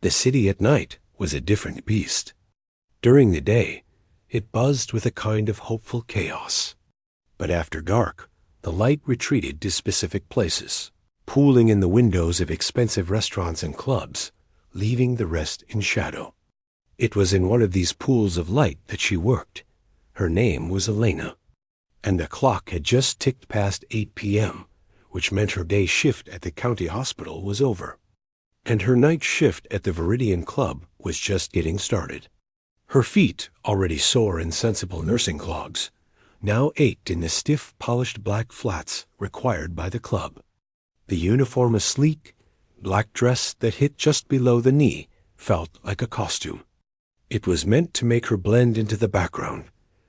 The city at night was a different beast. During the day, it buzzed with a kind of hopeful chaos. But after dark, the light retreated to specific places, pooling in the windows of expensive restaurants and clubs, leaving the rest in shadow. It was in one of these pools of light that she worked. Her name was Elena, and the clock had just ticked past 8 p.m., which meant her day shift at the county hospital was over. And her night shift at the Viridian Club was just getting started. Her feet, already sore in sensible nursing clogs, now ached in the stiff, polished black flats required by the club. The uniform, a sleek, black dress that hit just below the knee, felt like a costume. It was meant to make her blend into the background,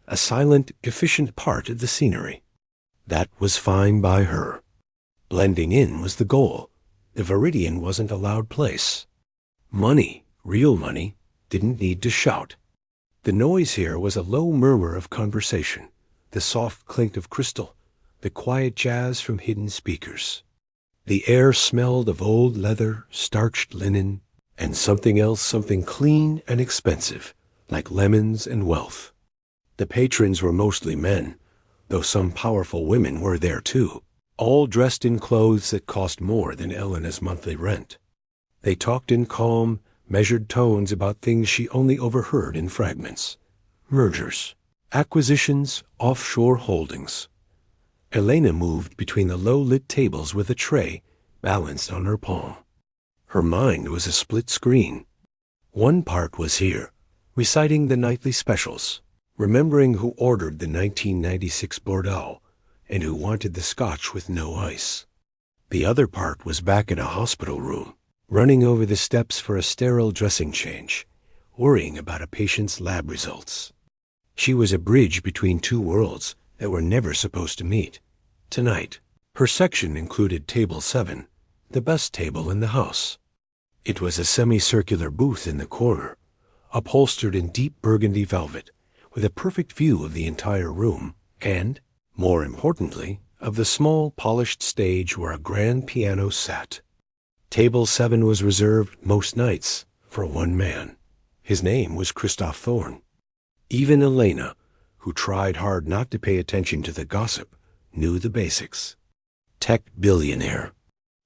a silent, efficient part of the scenery. That was fine by her. Blending in was the goal. The Viridian wasn't a loud place. Money, real money, didn't need to shout. The noise here was a low murmur of conversation, the soft clink of crystal, the quiet jazz from hidden speakers. The air smelled of old leather, starched linen, and something else, something clean and expensive, like lemons and wealth. The patrons were mostly men, though some powerful women were there too, all dressed in clothes that cost more than Elena's monthly rent. They talked in calm, measured tones about things she only overheard in fragments. Mergers, acquisitions, offshore holdings. Elena moved between the low-lit tables with a tray balanced on her palm. Her mind was a split screen. One part was here, reciting the nightly specials, remembering who ordered the 1996 Bordeaux and who wanted the scotch with no ice. The other part was back in a hospital room, running over the steps for a sterile dressing change, worrying about a patient's lab results. She was a bridge between two worlds that were never supposed to meet. Tonight, her section included Table 7, the best table in the house. It was a semicircular booth in the corner, upholstered in deep burgundy velvet, with a perfect view of the entire room and, more importantly, of the small polished stage where a grand piano sat. Table 7 was reserved, most nights, for one man. His name was Christoph Thorn. Even Elena, who tried hard not to pay attention to the gossip, knew the basics. Tech billionaire.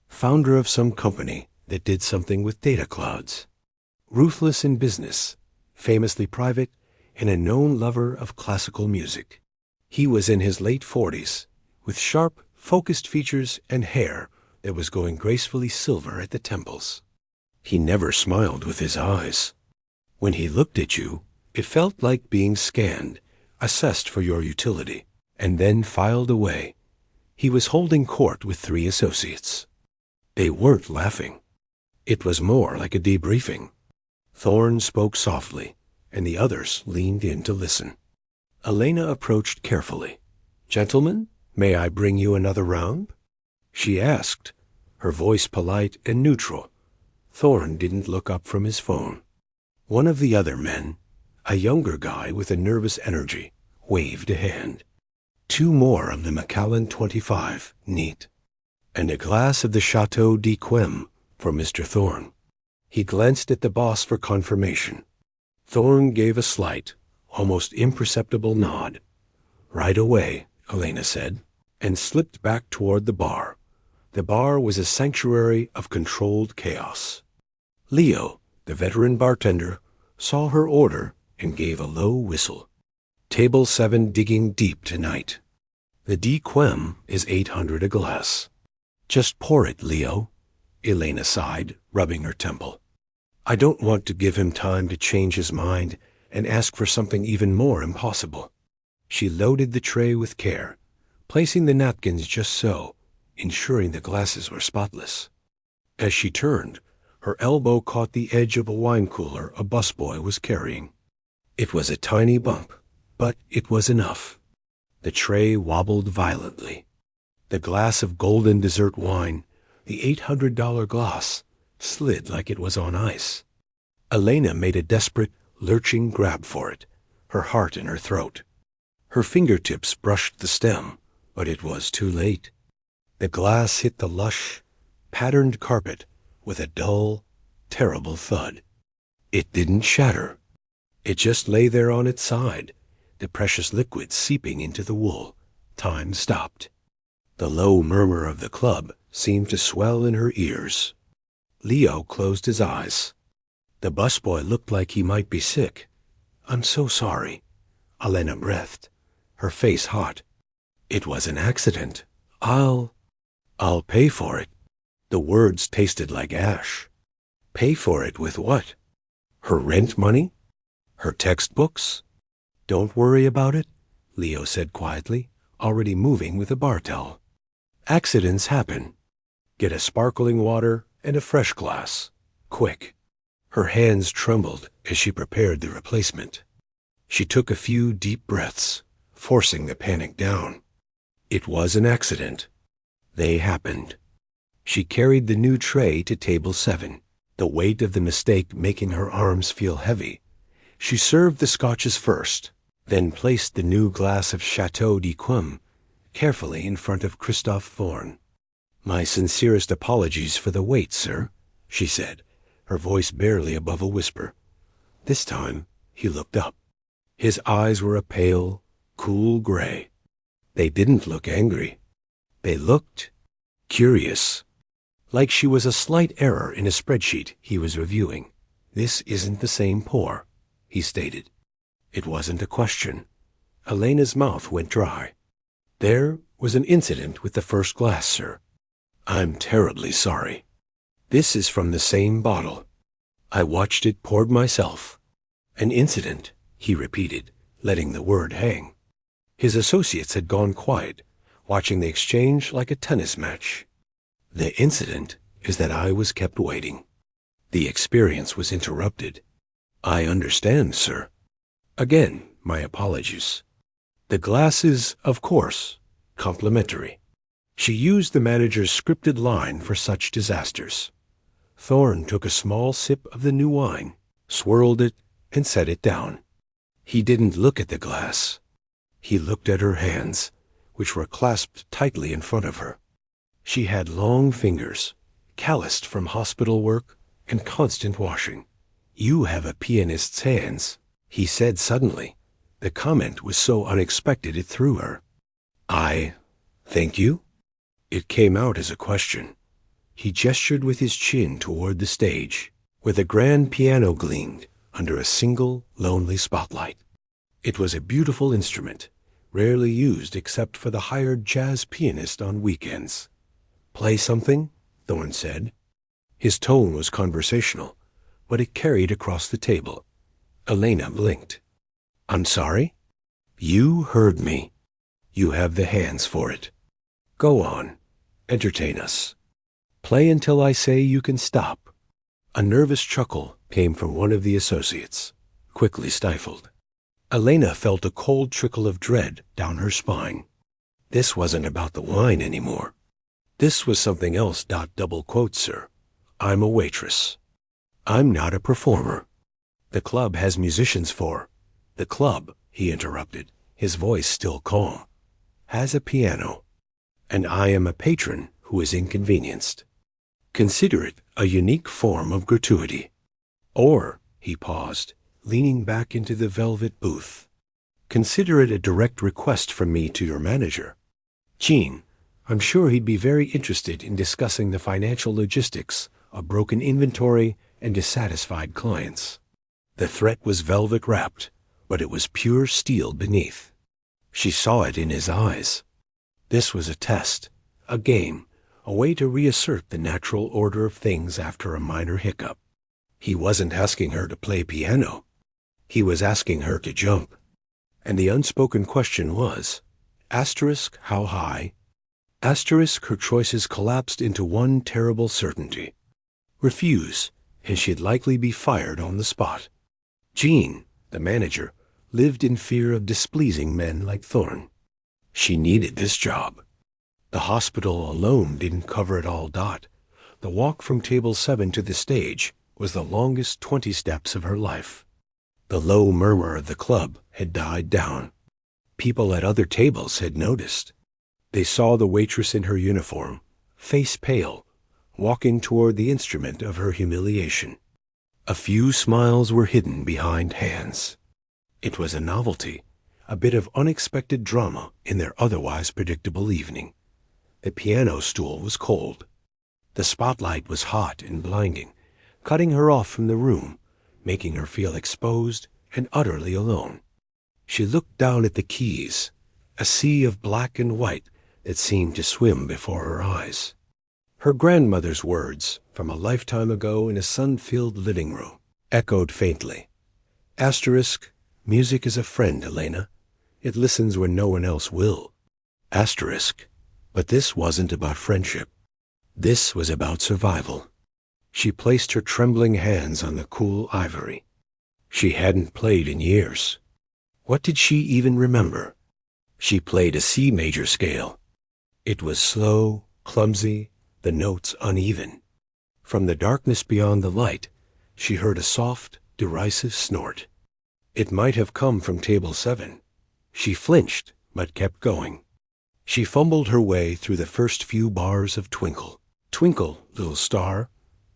Founder of some company that did something with data clouds. Ruthless in business, famously private, and a known lover of classical music. He was in his late 40s, with sharp, focused features and hair that was going gracefully silver at the temples. He never smiled with his eyes. When he looked at you, it felt like being scanned, assessed for your utility, and then filed away. He was holding court with 3 associates. They weren't laughing. It was more like a debriefing. Thorne spoke softly, and the others leaned in to listen. Elena approached carefully. "Gentlemen, may I bring you another round?" She asked, her voice polite and neutral. Thorne didn't look up from his phone. One of the other men, a younger guy with a nervous energy, waved a hand. 2 more of the Macallan 25, neat. And a glass of the Chateau d'Yquem for Mr. Thorne. He glanced at the boss for confirmation. Thorne gave a slight, almost imperceptible nod. "Right away," Elena said, and slipped back toward the bar. The bar was a sanctuary of controlled chaos. Leo, the veteran bartender, saw her order and gave a low whistle. Table 7 digging deep tonight. The d'Yquem is 800 a glass. "Just pour it, Leo," Elena sighed, rubbing her temple. "I don't want to give him time to change his mind and ask for something even more impossible." She loaded the tray with care, placing the napkins just so, ensuring the glasses were spotless. As she turned, her elbow caught the edge of a wine cooler a busboy was carrying. It was a tiny bump, but it was enough. The tray wobbled violently. The glass of golden dessert wine, the $800 glass, slid like it was on ice. Elena made a desperate, lurching grab for it, her heart in her throat. Her fingertips brushed the stem, but it was too late. The glass hit the lush, patterned carpet with a dull, terrible thud. It didn't shatter. It just lay there on its side, the precious liquid seeping into the wool. Time stopped. The low murmur of the club seemed to swell in her ears. Leo closed his eyes. The busboy looked like he might be sick. "I'm so sorry." Elena breathed, her face hot. "It was an accident. I'll pay for it." The words tasted like ash. Pay for it with what? Her rent money? Her textbooks? "Don't worry about it," Leo said quietly, already moving with a bar towel. "Accidents happen. Get a sparkling water and a fresh glass. Quick." Her hands trembled as she prepared the replacement. She took a few deep breaths, forcing the panic down. It was an accident. They happened. She carried the new tray to table 7, the weight of the mistake making her arms feel heavy. She served the scotches first, then placed the new glass of Chateau d'Yquem carefully in front of Christophe Thorne. "My sincerest apologies for the wait, sir," she said, her voice barely above a whisper. This time he looked up. His eyes were a pale, cool gray. They didn't look angry. They looked curious, like she was a slight error in a spreadsheet he was reviewing. "This isn't the same pour," he stated. It wasn't a question. Elena's mouth went dry. "There was an incident with the first glass, sir. I'm terribly sorry. This is from the same bottle. I watched it poured myself." "An incident," he repeated, letting the word hang. His associates had gone quiet, watching the exchange like a tennis match. "The incident is that I was kept waiting." The experience was interrupted. "I understand, sir. Again, my apologies. The glass is, of course, complimentary." She used the manager's scripted line for such disasters. Thorne took a small sip of the new wine, swirled it, and set it down. He didn't look at the glass. He looked at her hands, which were clasped tightly in front of her. She had long fingers, calloused from hospital work and constant washing. "You have a pianist's hands," he said suddenly. The comment was so unexpected it threw her. "I thank you?" It came out as a question. He gestured with his chin toward the stage, where the grand piano gleamed under a single, lonely spotlight. It was a beautiful instrument, rarely used except for the hired jazz pianist on weekends. "Play something?" Thorne said. His tone was conversational, but it carried across the table. Elena blinked. "I'm sorry?" "You heard me. You have the hands for it. Go on. Entertain us. Play until I say you can stop." A nervous chuckle came from one of the associates, quickly stifled. Elena felt a cold trickle of dread down her spine. This wasn't about the wine anymore. This was something else. Double quote, sir. "I'm a waitress. I'm not a performer. The club has musicians for—" "The club," he interrupted, his voice still calm, "has a piano, and I am a patron who is inconvenienced. Consider it a unique form of gratuity. Or," he paused, leaning back into the velvet booth, "consider it a direct request from me to your manager. Gene, I'm sure he'd be very interested in discussing the financial logistics of broken inventory and dissatisfied clients." The threat was velvet wrapped, but it was pure steel beneath. She saw it in his eyes. This was a test, a game, a way to reassert the natural order of things after a minor hiccup. He wasn't asking her to play piano. He was asking her to jump. And the unspoken question was, asterisk how high? Asterisk her choices collapsed into one terrible certainty. Refuse, and she'd likely be fired on the spot. Gene, the manager, lived in fear of displeasing men like Thorne. She needed this job. The hospital alone didn't cover it all. The walk from table 7 to the stage was the longest 20 steps of her life. The low murmur of the club had died down. People at other tables had noticed. They saw the waitress in her uniform, face pale, walking toward the instrument of her humiliation. A few smiles were hidden behind hands. It was a novelty, a bit of unexpected drama in their otherwise predictable evening. The piano stool was cold. The spotlight was hot and blinding, cutting her off from the room, making her feel exposed and utterly alone. She looked down at the keys, a sea of black and white that seemed to swim before her eyes. Her grandmother's words from a lifetime ago in a sun-filled living room echoed faintly. Asterisk, music is a friend, Elena. It listens when no one else will. Asterisk, but this wasn't about friendship. This was about survival. She placed her trembling hands on the cool ivory. She hadn't played in years. What did she even remember? She played a C major scale. It was slow, clumsy, the notes uneven. From the darkness beyond the light, she heard a soft, derisive snort. It might have come from table 7. She flinched, but kept going. She fumbled her way through the first few bars of Twinkle. Twinkle, Little Star,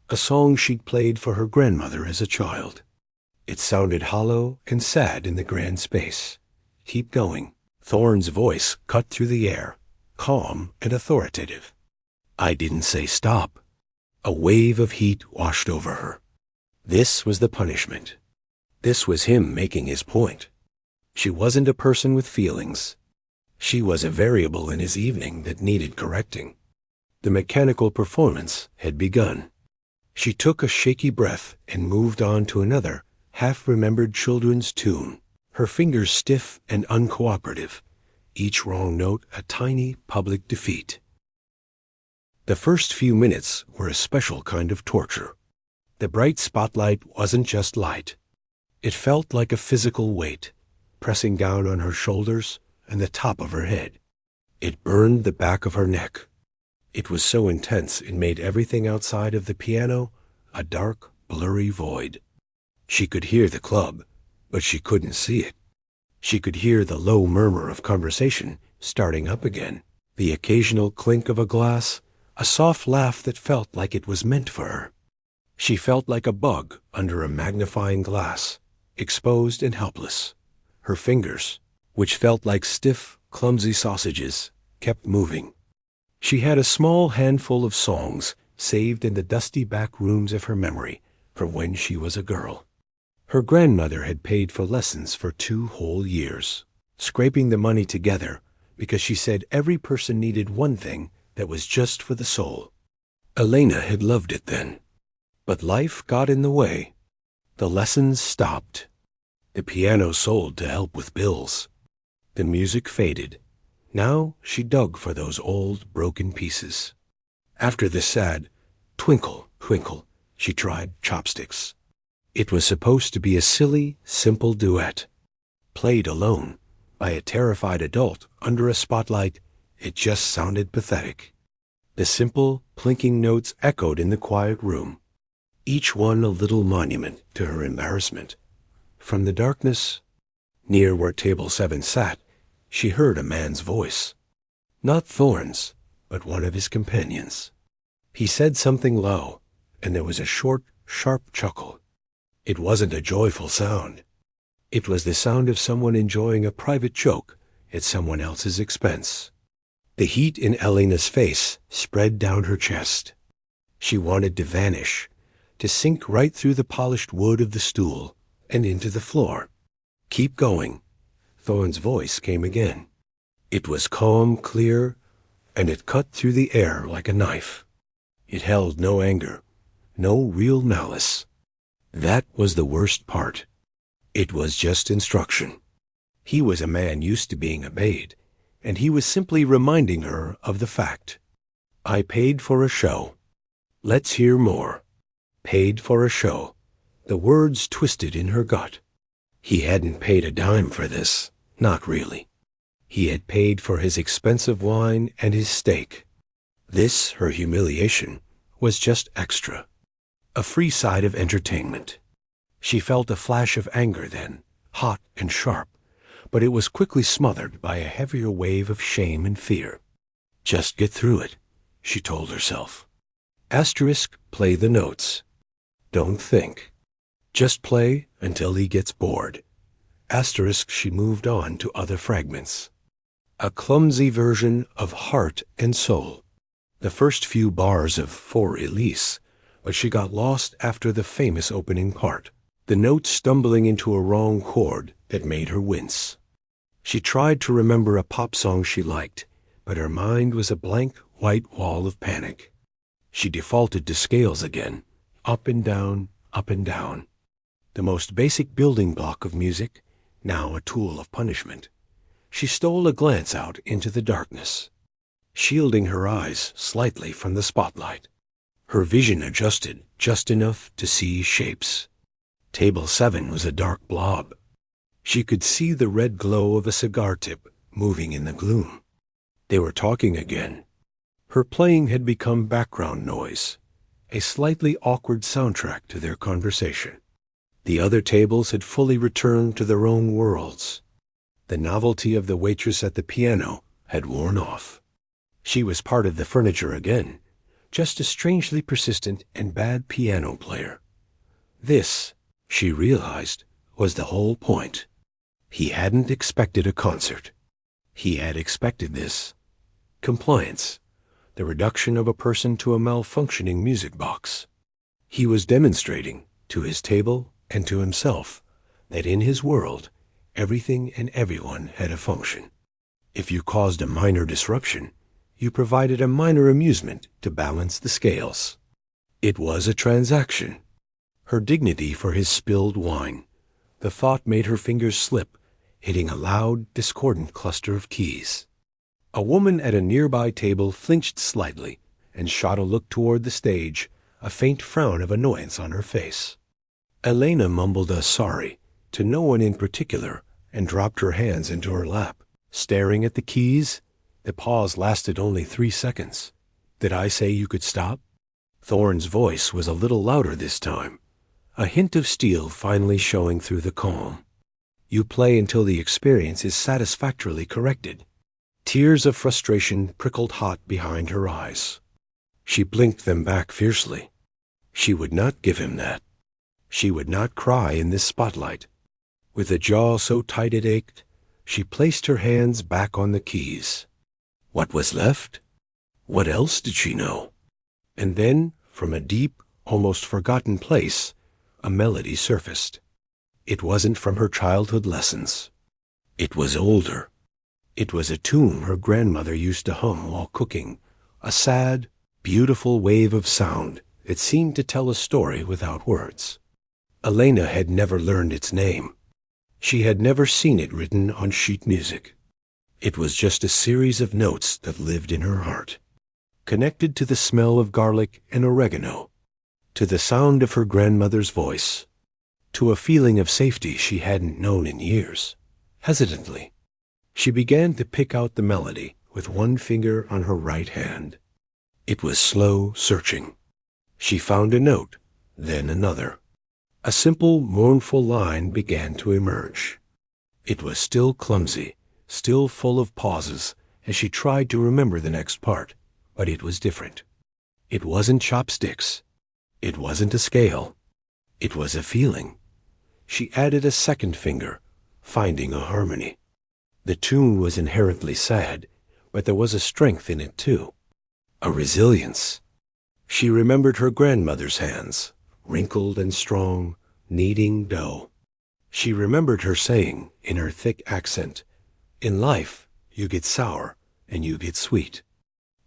a song she'd played for her grandmother as a child. It sounded hollow and sad in the grand space. Keep going. Thorne's voice cut through the air, calm and authoritative. I didn't say stop. A wave of heat washed over her. This was the punishment. This was him making his point. She wasn't a person with feelings. She was a variable in his evening that needed correcting. The mechanical performance had begun. She took a shaky breath and moved on to another half-remembered children's tune, her fingers stiff and uncooperative, each wrong note a tiny public defeat. The first few minutes were a special kind of torture. The bright spotlight wasn't just light. It felt like a physical weight, pressing down on her shoulders and the top of her head. It burned the back of her neck. It was so intense it made everything outside of the piano a dark, blurry void. She could hear the club, but she couldn't see it. She could hear the low murmur of conversation starting up again, the occasional clink of a glass, a soft laugh that felt like it was meant for her. She felt like a bug under a magnifying glass, exposed and helpless. Her fingers, which felt like stiff, clumsy sausages, kept moving. She had a small handful of songs saved in the dusty back rooms of her memory from when she was a girl. Her grandmother had paid for lessons for 2 whole years, scraping the money together because she said every person needed one thing that was just for the soul. Elena had loved it then. But life got in the way. The lessons stopped. The piano sold to help with bills. The music faded. Now she dug for those old, broken pieces. After the sad twinkle, twinkle, she tried chopsticks. It was supposed to be a silly, simple duet. Played alone, by a terrified adult under a spotlight, it just sounded pathetic. The simple, plinking notes echoed in the quiet room, each one a little monument to her embarrassment. From the darkness, near where table 7 sat, she heard a man's voice. Not Thorne's, but one of his companions. He said something low, and there was a short, sharp chuckle. It wasn't a joyful sound. It was the sound of someone enjoying a private joke at someone else's expense. The heat in Elena's face spread down her chest. She wanted to vanish, to sink right through the polished wood of the stool and into the floor. Keep going. Thorne's voice came again. It was calm, clear, and it cut through the air like a knife. It held no anger, no real malice. That was the worst part. It was just instruction. He was a man used to being obeyed, and he was simply reminding her of the fact. I paid for a show. Let's hear more. Paid for a show. The words twisted in her gut. He hadn't paid a dime for this. Not really. He had paid for his expensive wine and his steak. This, her humiliation, was just extra. A free side of entertainment. She felt a flash of anger then, hot and sharp, but it was quickly smothered by a heavier wave of shame and fear. Just get through it, she told herself. Asterisk, play the notes. Don't think. Just play until he gets bored. Asterisk, she moved on to other fragments. A clumsy version of Heart and Soul. The first few bars of For Elise, but she got lost after the famous opening part, the note stumbling into a wrong chord that made her wince. She tried to remember a pop song she liked, but her mind was a blank white wall of panic. She defaulted to scales again, up and down, up and down. The most basic building block of music, now a tool of punishment. She stole a glance out into the darkness, shielding her eyes slightly from the spotlight. Her vision adjusted just enough to see shapes. Table 7 was a dark blob. She could see the red glow of a cigar tip moving in the gloom. They were talking again. Her playing had become background noise, a slightly awkward soundtrack to their conversation. The other tables had fully returned to their own worlds. The novelty of the waitress at the piano had worn off. She was part of the furniture again, just a strangely persistent and bad piano player. This, she realized, was the whole point. He hadn't expected a concert. He had expected this. Compliance, the reduction of a person to a malfunctioning music box. He was demonstrating, to his table and to himself, that in his world, everything and everyone had a function. If you caused a minor disruption, you provided a minor amusement to balance the scales. It was a transaction. Her dignity for his spilled wine. The thought made her fingers slip, hitting a loud, discordant cluster of keys. A woman at a nearby table flinched slightly and shot a look toward the stage, a faint frown of annoyance on her face. Elena mumbled a sorry to no one in particular and dropped her hands into her lap, staring at the keys. The pause lasted only 3 seconds. Did I say you could stop? Thorne's voice was a little louder this time, a hint of steel finally showing through the calm. You play until the experience is satisfactorily corrected. Tears of frustration prickled hot behind her eyes. She blinked them back fiercely. She would not give him that. She would not cry in this spotlight. With a jaw so tight it ached, she placed her hands back on the keys. What was left? What else did she know? And then, from a deep, almost forgotten place, a melody surfaced. It wasn't from her childhood lessons. It was older. It was a tune her grandmother used to hum while cooking, a sad, beautiful wave of sound that seemed to tell a story without words. Elena had never learned its name. She had never seen it written on sheet music. It was just a series of notes that lived in her heart, connected to the smell of garlic and oregano, to the sound of her grandmother's voice, to a feeling of safety she hadn't known in years. Hesitantly, she began to pick out the melody with one finger on her right hand. It was slow searching. She found a note, then another. A simple, mournful line began to emerge. It was still clumsy, still full of pauses as she tried to remember the next part, but it was different. It wasn't chopsticks. It wasn't a scale. It was a feeling. She added a second finger, finding a harmony. The tune was inherently sad, but there was a strength in it too, a resilience. She remembered her grandmother's hands, wrinkled and strong, kneading dough. She remembered her saying, in her thick accent, "In life, you get sour and you get sweet.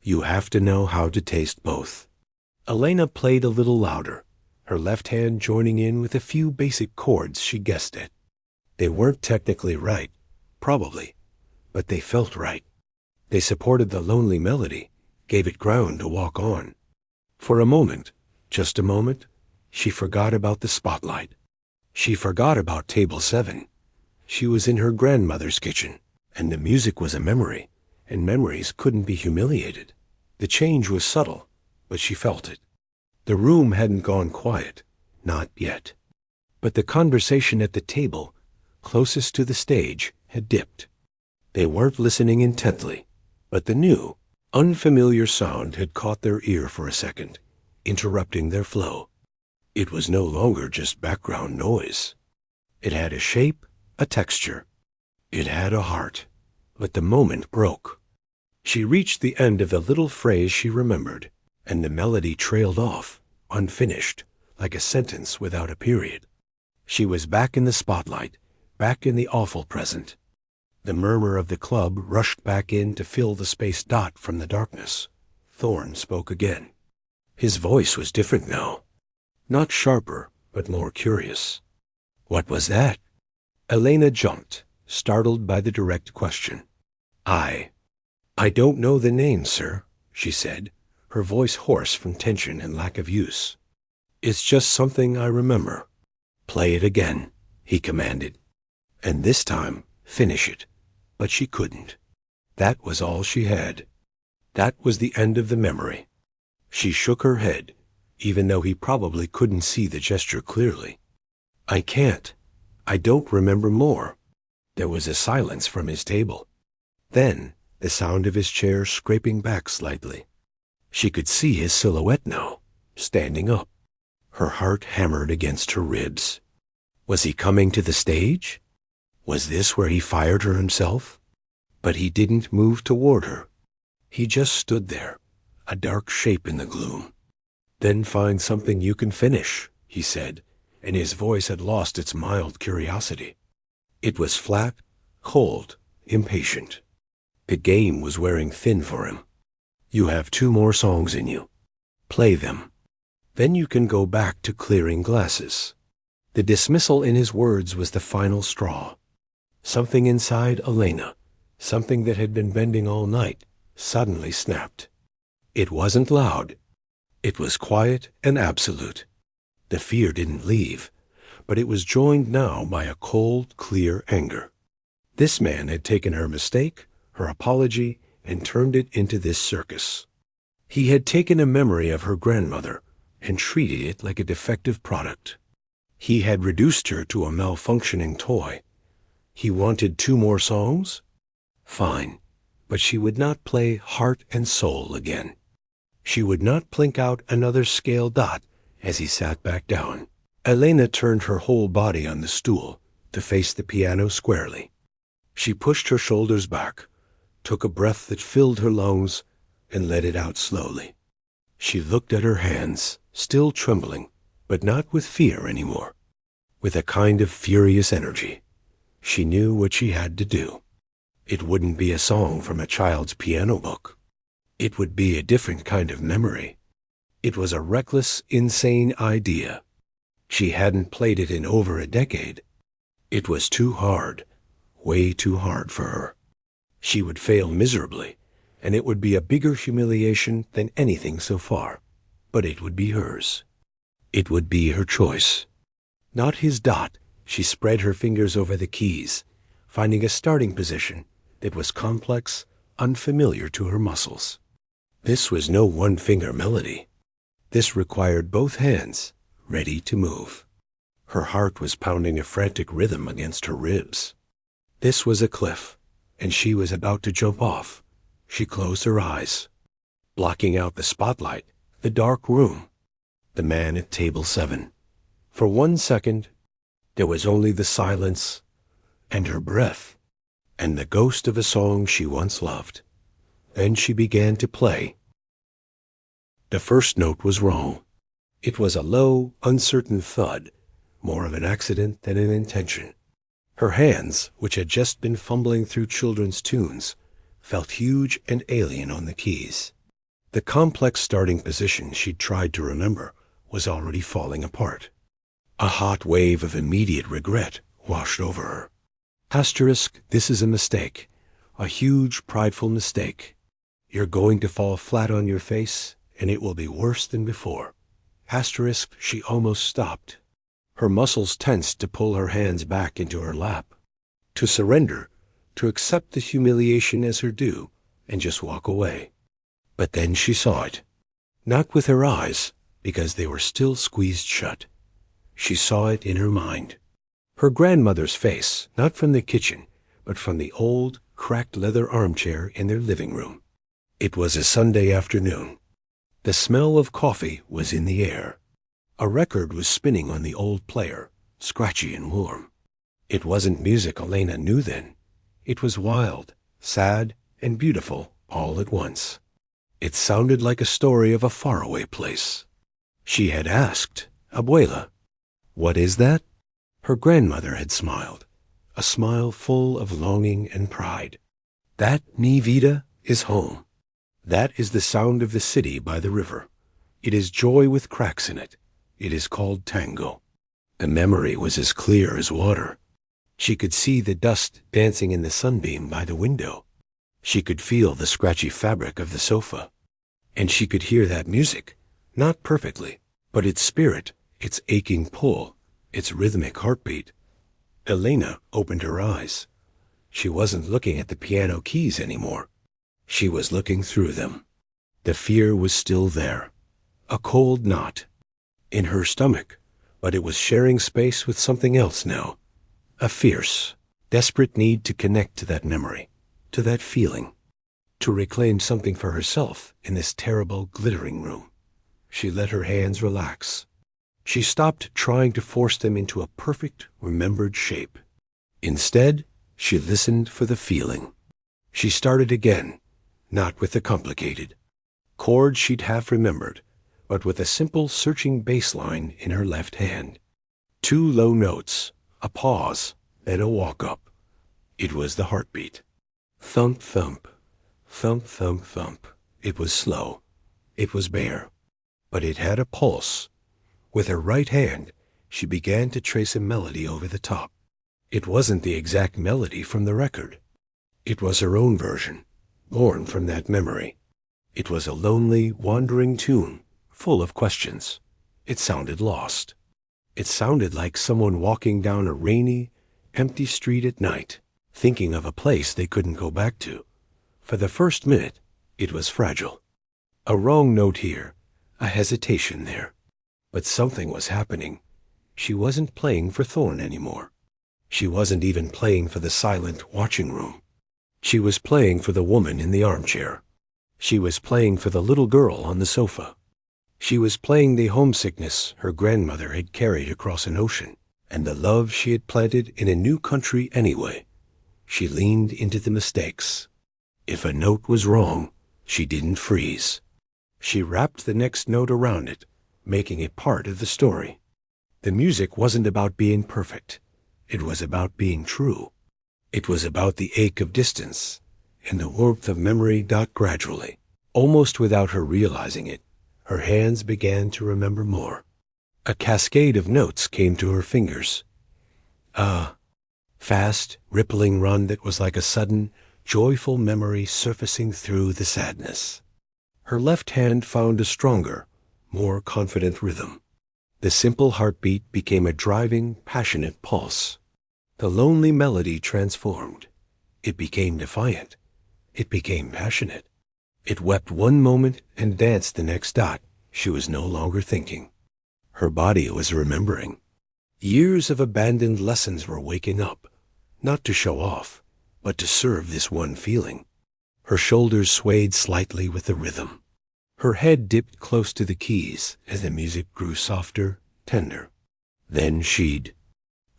You have to know how to taste both." Elena played a little louder, her left hand joining in with a few basic chords she guessed at. They weren't technically right, probably, but they felt right. They supported the lonely melody, gave it ground to walk on. For a moment, just a moment, she forgot about the spotlight. She forgot about Table 7. She was in her grandmother's kitchen, and the music was a memory, and memories couldn't be humiliated. The change was subtle, but she felt it. The room hadn't gone quiet, not yet. But the conversation at the table, closest to the stage, had dipped. They weren't listening intently, but the new, unfamiliar sound had caught their ear for a second. interrupting their flow. It was no longer just background noise. It had a shape, a texture. It had a heart. But the moment broke. She reached the end of the little phrase she remembered, and the melody trailed off, unfinished, like a sentence without a period. She was back in the spotlight, back in the awful present. The murmur of the club rushed back in to fill the space dot from the darkness. Thorne spoke again. His voice was different now. Not sharper, but more curious. What was that? Elena jumped, startled by the direct question. I don't know the name, sir, she said, her voice hoarse from tension and lack of use. It's just something I remember. Play it again, he commanded. And this time, finish it. But she couldn't. That was all she had. That was the end of the memory. She shook her head, even though he probably couldn't see the gesture clearly. I can't. I don't remember more. There was a silence from his table. Then, the sound of his chair scraping back slightly. She could see his silhouette now, standing up. Her heart hammered against her ribs. Was he coming to the stage? Was this where he fired her himself? But he didn't move toward her. He just stood there, a dark shape in the gloom. Then find something you can finish, he said, and his voice had lost its mild curiosity. It was flat, cold, impatient. The game was wearing thin for him. You have 2 more songs in you. Play them. Then you can go back to clearing glasses. The dismissal in his words was the final straw. Something inside Elena, something that had been bending all night, suddenly snapped. It wasn't loud. It was quiet and absolute. The fear didn't leave, but it was joined now by a cold, clear anger. This man had taken her mistake, her apology, and turned it into this circus. He had taken a memory of her grandmother and treated it like a defective product. He had reduced her to a malfunctioning toy. He wanted 2 more songs? Fine, but she would not play Heart and Soul again. She would not plink out another scale dot as he sat back down. Elena turned her whole body on the stool to face the piano squarely. She pushed her shoulders back, took a breath that filled her lungs, and let it out slowly. She looked at her hands, still trembling, but not with fear anymore. With a kind of furious energy. She knew what she had to do. It wouldn't be a song from a child's piano book. It would be a different kind of memory. It was a reckless, insane idea. She hadn't played it in over a decade. It was too hard, way too hard for her. She would fail miserably, and it would be a bigger humiliation than anything so far. But it would be hers. It would be her choice. Not his dot. She spread her fingers over the keys, finding a starting position that was complex, unfamiliar to her muscles. This was no one-finger melody. This required both hands, ready to move. Her heart was pounding a frantic rhythm against her ribs. This was a cliff, and she was about to jump off. She closed her eyes, blocking out the spotlight, the dark room, the man at table 7. For 1 second, there was only the silence and her breath and the ghost of a song she once loved. Then she began to play. The first note was wrong. It was a low, uncertain thud, more of an accident than an intention. Her hands, which had just been fumbling through children's tunes, felt huge and alien on the keys. The complex starting position she'd tried to remember was already falling apart. A hot wave of immediate regret washed over her. Asterisk, this is a mistake. A huge, prideful mistake. You're going to fall flat on your face, and it will be worse than before. Asterisk, she almost stopped. Her muscles tensed to pull her hands back into her lap. To surrender, to accept the humiliation as her due, and just walk away. But then she saw it. Not with her eyes, because they were still squeezed shut. She saw it in her mind. Her grandmother's face, not from the kitchen, but from the old, cracked leather armchair in their living room. It was a Sunday afternoon. The smell of coffee was in the air. A record was spinning on the old player, scratchy and warm. It wasn't music Elena knew then. It was wild, sad, and beautiful all at once. It sounded like a story of a faraway place. She had asked, Abuela, "What is that?" Her grandmother had smiled, a smile full of longing and pride. "That, mi vida, is home. That is the sound of the city by the river. It is joy with cracks in it. It is called tango." The memory was as clear as water. She could see the dust dancing in the sunbeam by the window. She could feel the scratchy fabric of the sofa. And she could hear that music, not perfectly, but its spirit, its aching pull, its rhythmic heartbeat. Elena opened her eyes. She wasn't looking at the piano keys anymore. She was looking through them. The fear was still there, a cold knot in her stomach, but it was sharing space with something else now. A fierce, desperate need to connect to that memory, to that feeling, to reclaim something for herself in this terrible, glittering room. She let her hands relax. She stopped trying to force them into a perfect, remembered shape. Instead, she listened for the feeling. She started again, not with the complicated chords she'd half remembered, but with a simple, searching bass line in her left hand. 2 low notes, a pause, then a walk-up. It was the heartbeat. Thump, thump, thump, thump, thump. It was slow. It was bare. But it had a pulse. With her right hand, she began to trace a melody over the top. It wasn't the exact melody from the record. It was her own version, born from that memory. It was a lonely, wandering tune, full of questions. It sounded lost. It sounded like someone walking down a rainy, empty street at night, thinking of a place they couldn't go back to. For the first minute, it was fragile. A wrong note here, a hesitation there. But something was happening. She wasn't playing for Thorne anymore. She wasn't even playing for the silent watching room. She was playing for the woman in the armchair. She was playing for the little girl on the sofa. She was playing the homesickness her grandmother had carried across an ocean, and the love she had planted in a new country anyway. She leaned into the mistakes. If a note was wrong, she didn't freeze. She wrapped the next note around it, making it part of the story. The music wasn't about being perfect. It was about being true. It was about the ache of distance, and the warmth of memory. Gradually, almost without her realizing it, her hands began to remember more. A cascade of notes came to her fingers. A fast, rippling run that was like a sudden, joyful memory surfacing through the sadness. Her left hand found a stronger, more confident rhythm. The simple heartbeat became a driving, passionate pulse. The lonely melody transformed. It became defiant. It became passionate. It wept one moment and danced the next. She was no longer thinking. Her body was remembering. Years of abandoned lessons were waking up, not to show off, but to serve this one feeling. Her shoulders swayed slightly with the rhythm. Her head dipped close to the keys as the music grew softer, tender. Then she'd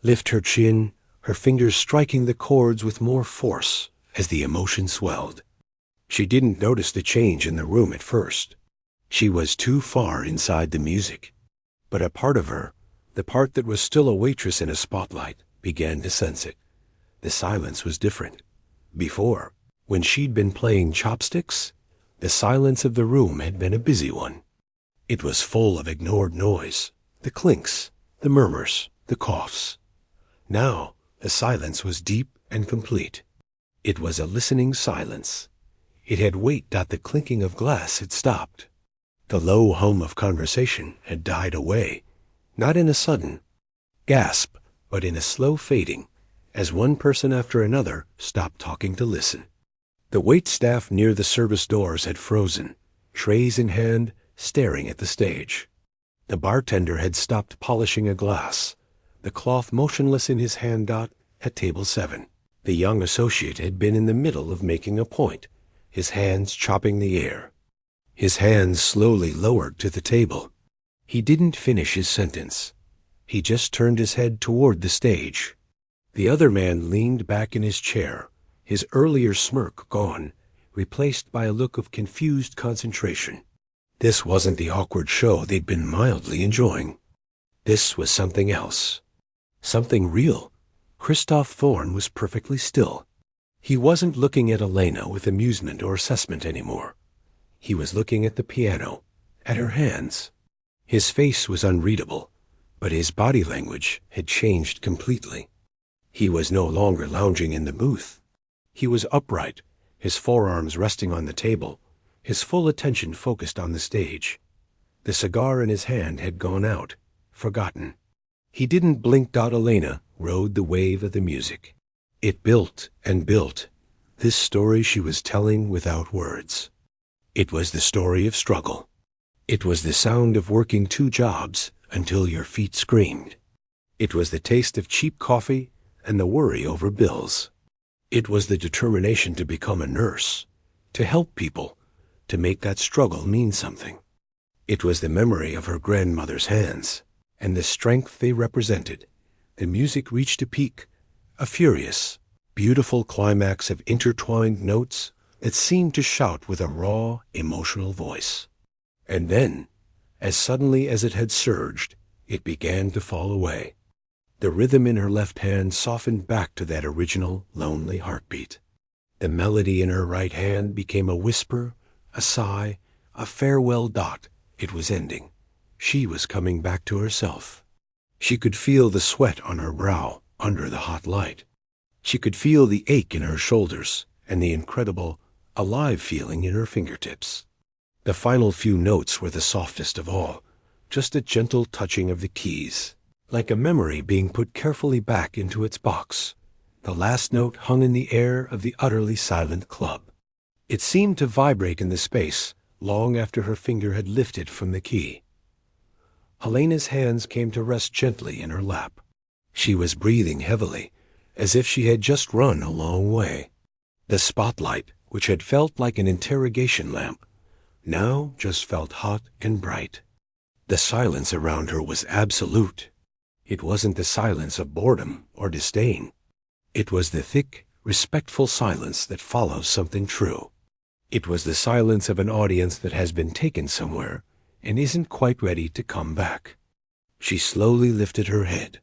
lift her chin, her fingers striking the chords with more force as the emotion swelled. She didn't notice the change in the room at first. She was too far inside the music. But a part of her, the part that was still a waitress in a spotlight, began to sense it. The silence was different. Before, when she'd been playing chopsticks, the silence of the room had been a busy one. It was full of ignored noise, the clinks, the murmurs, the coughs. Now, the silence was deep and complete. It was a listening silence. It had weight. The clinking of glass had stopped. The low hum of conversation had died away, not in a sudden gasp, but in a slow fading, as one person after another stopped talking to listen. The waitstaff near the service doors had frozen, trays in hand, staring at the stage. The bartender had stopped polishing a glass, the cloth motionless in his hand. At table 7, the young associate had been in the middle of making a point, his hands chopping the air. His hands slowly lowered to the table. He didn't finish his sentence. He just turned his head toward the stage. The other man leaned back in his chair, his earlier smirk gone, replaced by a look of confused concentration. This wasn't the awkward show they'd been mildly enjoying. This was something else. Something real. Christoph Thorne was perfectly still. He wasn't looking at Elena with amusement or assessment anymore. He was looking at the piano, at her hands. His face was unreadable, but his body language had changed completely. He was no longer lounging in the booth. He was upright, his forearms resting on the table, his full attention focused on the stage. The cigar in his hand had gone out, forgotten. He didn't blink. Elena rode the wave of the music. It built and built, this story she was telling without words. It was the story of struggle. It was the sound of working 2 jobs until your feet screamed. It was the taste of cheap coffee and the worry over bills. It was the determination to become a nurse, to help people, to make that struggle mean something. It was the memory of her grandmother's hands and the strength they represented. The music reached a peak, a furious, beautiful climax of intertwined notes that seemed to shout with a raw, emotional voice. And then, as suddenly as it had surged, it began to fall away. The rhythm in her left hand softened back to that original, lonely heartbeat. The melody in her right hand became a whisper, a sigh, a farewell dot. It was ending. She was coming back to herself. She could feel the sweat on her brow under the hot light. She could feel the ache in her shoulders and the incredible, alive feeling in her fingertips. The final few notes were the softest of all, just a gentle touching of the keys, like a memory being put carefully back into its box. The last note hung in the air of the utterly silent club. It seemed to vibrate in the space long after her finger had lifted from the key. Helena's hands came to rest gently in her lap. She was breathing heavily, as if she had just run a long way. The spotlight, which had felt like an interrogation lamp, now just felt hot and bright. The silence around her was absolute. It wasn't the silence of boredom or disdain. It was the thick, respectful silence that follows something true. It was the silence of an audience that has been taken somewhere and isn't quite ready to come back. She slowly lifted her head.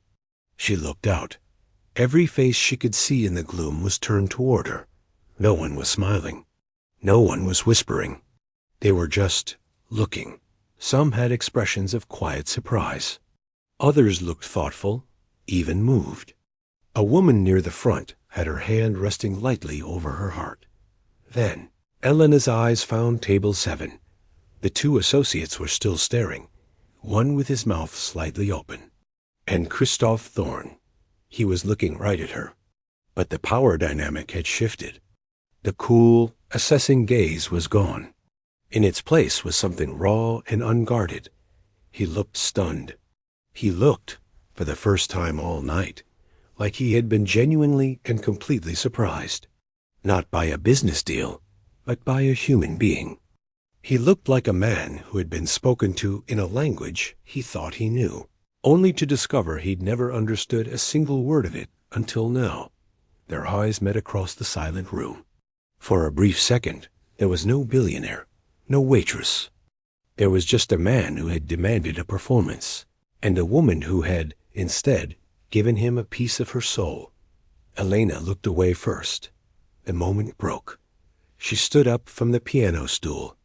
She looked out. Every face she could see in the gloom was turned toward her. No one was smiling. No one was whispering. They were just looking. Some had expressions of quiet surprise. Others looked thoughtful, even moved. A woman near the front had her hand resting lightly over her heart. Then, Elena's eyes found table 7. The 2 associates were still staring, one with his mouth slightly open. And Christoph Thorne. He was looking right at her. But the power dynamic had shifted. The cool, assessing gaze was gone. In its place was something raw and unguarded. He looked stunned. He looked, for the first time all night, like he had been genuinely and completely surprised. Not by a business deal, but by a human being. He looked like a man who had been spoken to in a language he thought he knew, only to discover he'd never understood a single word of it until now. Their eyes met across the silent room. For a brief second, there was no billionaire, no waitress. There was just a man who had demanded a performance, and a woman who had, instead, given him a piece of her soul. Elena looked away first. The moment broke. She stood up from the piano stool.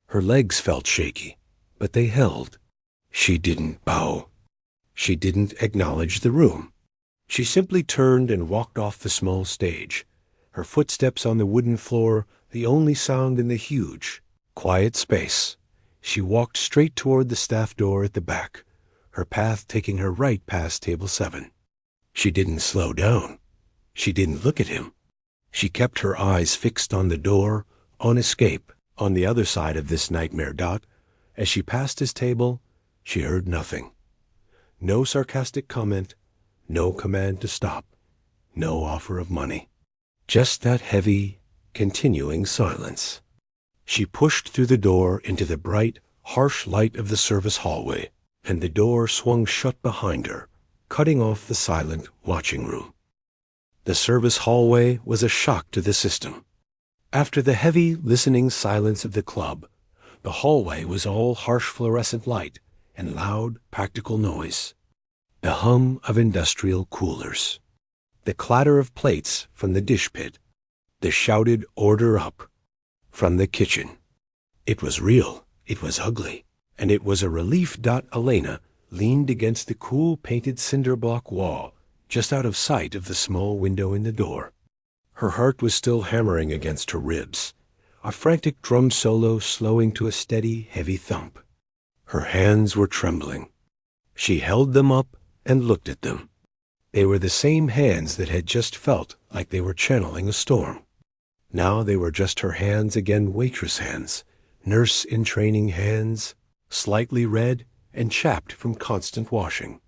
Her legs felt shaky, but they held. She didn't bow. She didn't acknowledge the room. She simply turned and walked off the small stage, her footsteps on the wooden floor the only sound in the huge, quiet space. She walked straight toward the staff door at the back, her path taking her right past table 7. She didn't slow down. She didn't look at him. She kept her eyes fixed on the door, on escape, on the other side of this nightmare dot. As she passed his table, she heard nothing. No sarcastic comment, no command to stop, no offer of money. Just that heavy, continuing silence. She pushed through the door into the bright, harsh light of the service hallway, and the door swung shut behind her, cutting off the silent watching room. The service hallway was a shock to the system. After the heavy, listening silence of the club, the hallway was all harsh fluorescent light and loud, practical noise. The hum of industrial coolers, the clatter of plates from the dish pit, the shouted order up from the kitchen. It was real, it was ugly, and it was a relief. Elena leaned against the cool painted cinder block wall, just out of sight of the small window in the door. Her heart was still hammering against her ribs, a frantic drum solo slowing to a steady, heavy thump. Her hands were trembling. She held them up and looked at them. They were the same hands that had just felt like they were channeling a storm. Now they were just her hands again, waitress hands, nurse-in-training hands, slightly red and chapped from constant washing.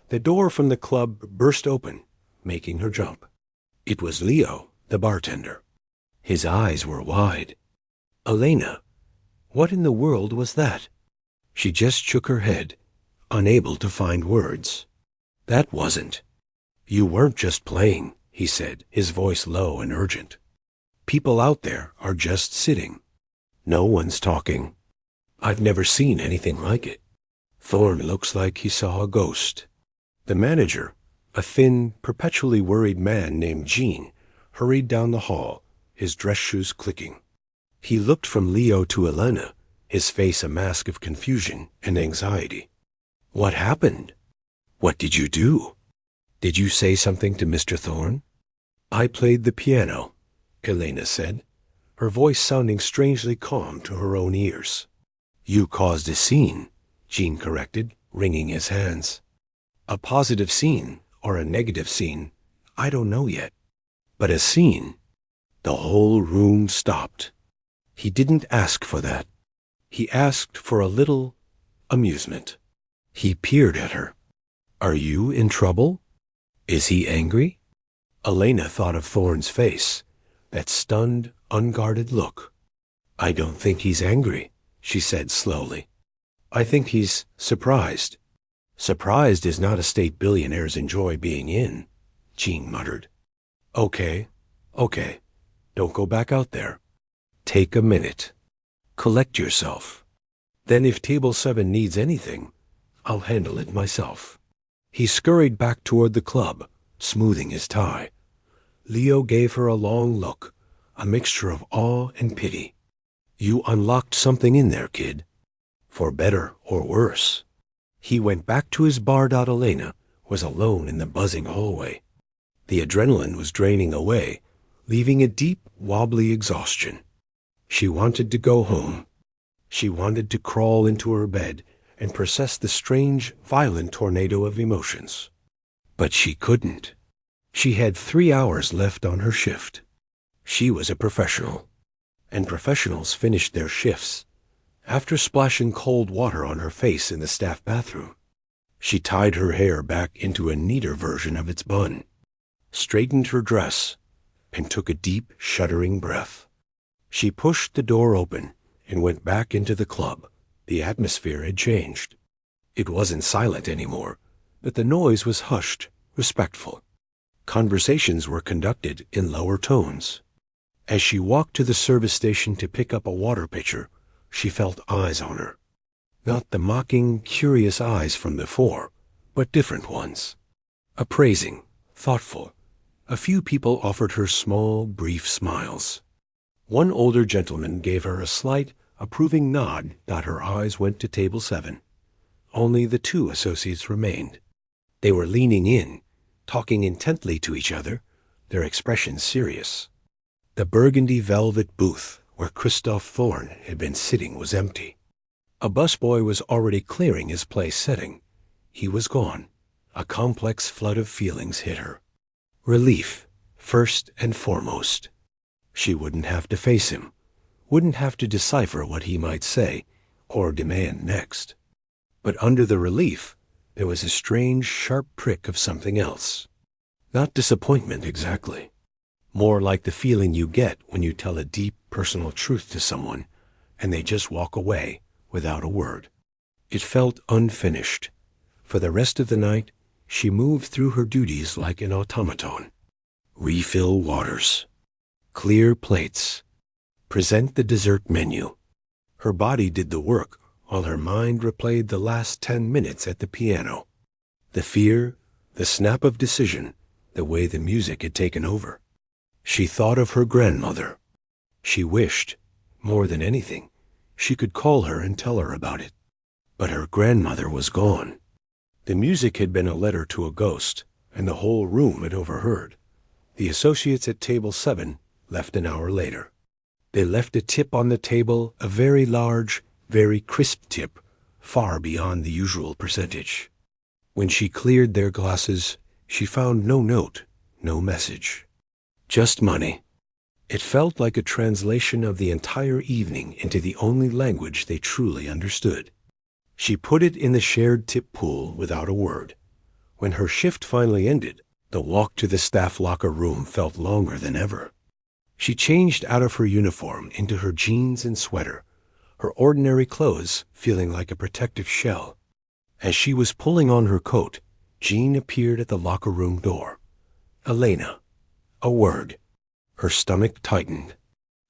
The door from the club burst open, making her jump. It was Leo, the bartender. His eyes were wide. Elena, what in the world was that? She just shook her head, unable to find words. That wasn't. You weren't just playing, he said, his voice low and urgent. People out there are just sitting. No one's talking. I've never seen anything like it. Thorne looks like he saw a ghost. The manager, a thin, perpetually worried man named Gene, hurried down the hall, his dress shoes clicking. He looked from Leo to Elena, his face a mask of confusion and anxiety. What happened? What did you do? Did you say something to Mr. Thorne? I played the piano, Elena said, her voice sounding strangely calm to her own ears. You caused a scene, Gene corrected, wringing his hands. A positive scene or a negative scene, I don't know yet. But a scene. The whole room stopped. He didn't ask for that. He asked for a little amusement. He peered at her. Are you in trouble? Is he angry? Elena thought of Thorne's face, that stunned, unguarded look. I don't think he's angry, she said slowly. I think he's surprised. Surprised is not a state billionaires enjoy being in, Gene muttered. Okay. Don't go back out there. Take a minute. Collect yourself. Then if Table 7 needs anything, I'll handle it myself. He scurried back toward the club, smoothing his tie. Leo gave her a long look, a mixture of awe and pity. You unlocked something in there, kid. For better or worse. He went back to his bar. Elena was alone in the buzzing hallway. The adrenaline was draining away, leaving a deep, wobbly exhaustion. She wanted to go home. She wanted to crawl into her bed and process the strange, violent tornado of emotions. But she couldn't. She had 3 hours left on her shift. She was a professional, and professionals finished their shifts after splashing cold water on her face in the staff bathroom. She tied her hair back into a neater version of its bun, straightened her dress, and took a deep, shuddering breath. She pushed the door open and went back into the club. The atmosphere had changed. It wasn't silent anymore, but the noise was hushed, respectful. Conversations were conducted in lower tones. As she walked to the service station to pick up a water pitcher, she felt eyes on her. Not the mocking, curious eyes from before, but different ones. Appraising, thoughtful. A few people offered her small, brief smiles. One older gentleman gave her a slight, approving nod. Her eyes went to Table 7. Only the 2 associates remained. They were leaning in, talking intently to each other, their expressions serious. The burgundy velvet booth where Christoph Thorne had been sitting was empty. A busboy was already clearing his place setting. He was gone. A complex flood of feelings hit her. Relief, first and foremost. She wouldn't have to face him, wouldn't have to decipher what he might say or demand next. But under the relief, there was a strange, sharp prick of something else. Not disappointment exactly. More like the feeling you get when you tell a deep, personal truth to someone and they just walk away without a word. It felt unfinished. For the rest of the night, she moved through her duties like an automaton. Refill waters. Clear plates. Present the dessert menu. Her body did the work while her mind replayed the last 10 minutes at the piano. The fear, the snap of decision, the way the music had taken over. She thought of her grandmother. She wished, more than anything, she could call her and tell her about it. But her grandmother was gone. The music had been a letter to a ghost, and the whole room had overheard. The associates at table 7 left an hour later. They left a tip on the table, a very large, very crisp tip, far beyond the usual percentage. When she cleared their glasses, she found no note, no message. Just money. It felt like a translation of the entire evening into the only language they truly understood. She put it in the shared tip pool without a word. When her shift finally ended, the walk to the staff locker room felt longer than ever. She changed out of her uniform into her jeans and sweater, her ordinary clothes feeling like a protective shell. As she was pulling on her coat, Jean appeared at the locker room door. Elena. A word. Her stomach tightened.